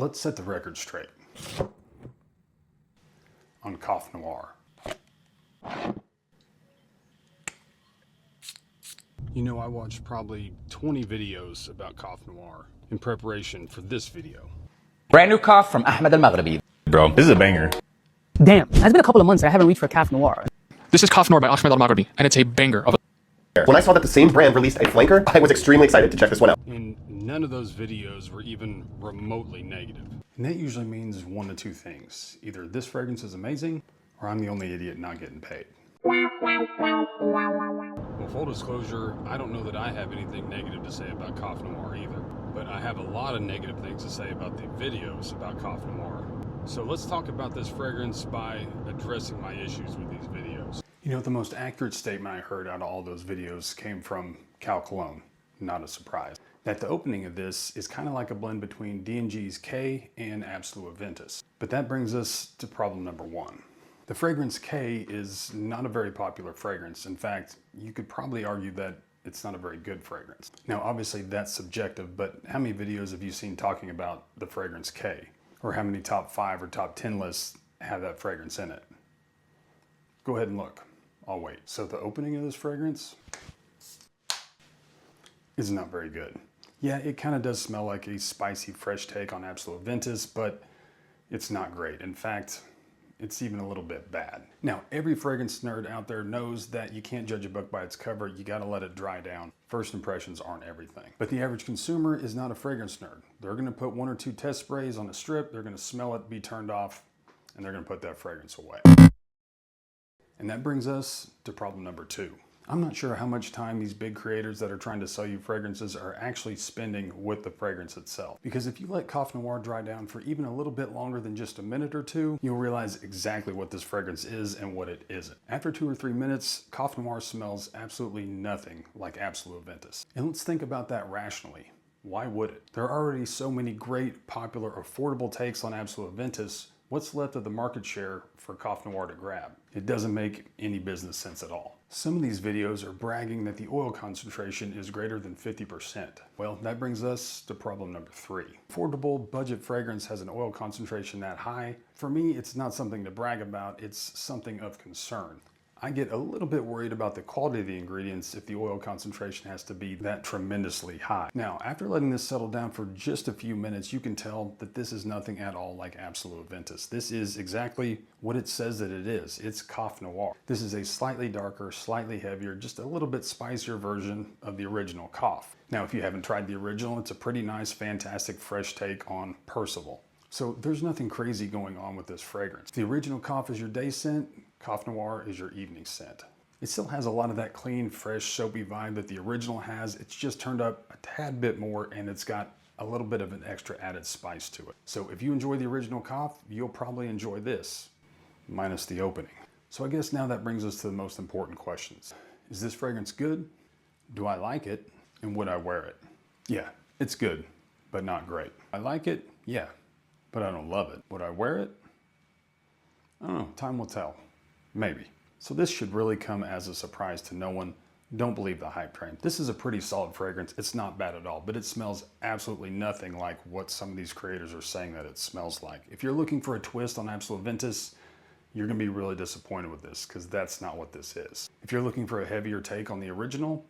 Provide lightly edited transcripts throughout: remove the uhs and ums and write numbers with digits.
Let's set the record straight on Kaaf Noir. You know, I watched probably 20 videos about Kaaf Noir in preparation for this video. Brand new Kaaf from Ahmed al-Maghribi. Bro, this is a banger. Damn, it's been a couple of months and I haven't reached for Kaaf Noir. This is Kaaf Noir by Ahmed al-Maghribi, and it's a banger of a... When I saw that the same brand released a flanker, I was extremely excited to check this one out. And none of those videos were even remotely negative. And that usually means one of two things. Either this fragrance is amazing, or I'm the only idiot not getting paid. Well, full disclosure, I don't know that I have anything negative to say about Kaaf Noir either, but I have a lot of negative things to say about the videos about Kaaf Noir. So let's talk about this fragrance by addressing my issues with these videos. You know, the most accurate statement I heard out of all those videos came from Cologne. Not a surprise. That the opening of this is kind of like a blend between D&G's K and Absolu Aventus. But that brings us to problem number one. The fragrance K is not a very popular fragrance. In fact, you could probably argue that it's not a very good fragrance. Now, obviously that's subjective, but how many videos have you seen talking about the fragrance K? Or how many top 5 or top 10 lists have that fragrance in it? Go ahead and look. I'll wait. So the opening of this fragrance is not very good. Yeah, it kind of does smell like a spicy, fresh take on Absolu Aventus, but it's not great. In fact, it's even a little bit bad. Now, every fragrance nerd out there knows that you can't judge a book by its cover. You gotta let it dry down. First impressions aren't everything. But the average consumer is not a fragrance nerd. They're gonna put 1 or 2 test sprays on a strip, they're gonna smell it, be turned off, and they're gonna put that fragrance away. And that brings us to problem number 2. I'm not sure how much time these big creators that are trying to sell you fragrances are actually spending with the fragrance itself. Because if you let Kaaf Noir dry down for even a little bit longer than just a minute or two, you'll realize exactly what this fragrance is and what it isn't. After 2 or 3 minutes, Kaaf Noir smells absolutely nothing like Absolu Aventus. And let's think about that rationally. Why would it? There are already so many great, popular, affordable takes on Absolu Aventus. What's left of the market share for Kaaf Noir to grab? It doesn't make any business sense at all. Some of these videos are bragging that the oil concentration is greater than 50%. Well, that brings us to problem number 3. Affordable budget fragrance has an oil concentration that high. For me, it's not something to brag about, it's something of concern. I get a little bit worried about the quality of the ingredients if the oil concentration has to be that tremendously high. Now, after letting this settle down for just a few minutes, you can tell that this is nothing at all like Absolu Aventus. This is exactly what it says that it is. It's Kaaf Noir. This is a slightly darker, slightly heavier, just a little bit spicier version of the original Kaaf. Now, if you haven't tried the original, it's a pretty nice, fantastic, fresh take on Percival. So there's nothing crazy going on with this fragrance. The original Kaaf is your day scent, Kaaf Noir is your evening scent. It still has a lot of that clean, fresh, soapy vibe that the original has. It's just turned up a tad bit more and it's got a little bit of an extra added spice to it. So if you enjoy the original Kaaf, you'll probably enjoy this, minus the opening. So I guess now that brings us to the most important questions. Is this fragrance good? Do I like it? And would I wear it? Yeah, it's good, but not great. I like it? Yeah, but I don't love it. Would I wear it? I don't know, time will tell. Maybe. So this should really come as a surprise to no one. Don't believe the hype train. This is a pretty solid fragrance. It's not bad at all, but it smells absolutely nothing like what some of these creators are saying that it smells like. If you're looking for a twist on Absolu Aventus, you're gonna be really disappointed with this because that's not what this is. If you're looking for a heavier take on the original,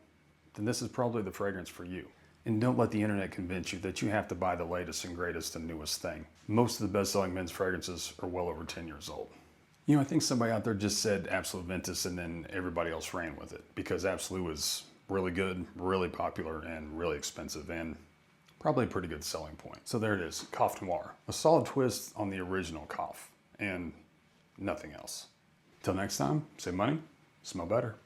then this is probably the fragrance for you. And don't let the internet convince you that you have to buy the latest and greatest and newest thing. Most of the best-selling men's fragrances are well over 10 years old. You know, I think somebody out there just said Absolu Aventus and then everybody else ran with it because Absolu is really good, really popular, and really expensive, and probably a pretty good selling point. So there it is, Kaaf Noir. A solid twist on the original Kaaf, and nothing else. Till next time, save money, smell better.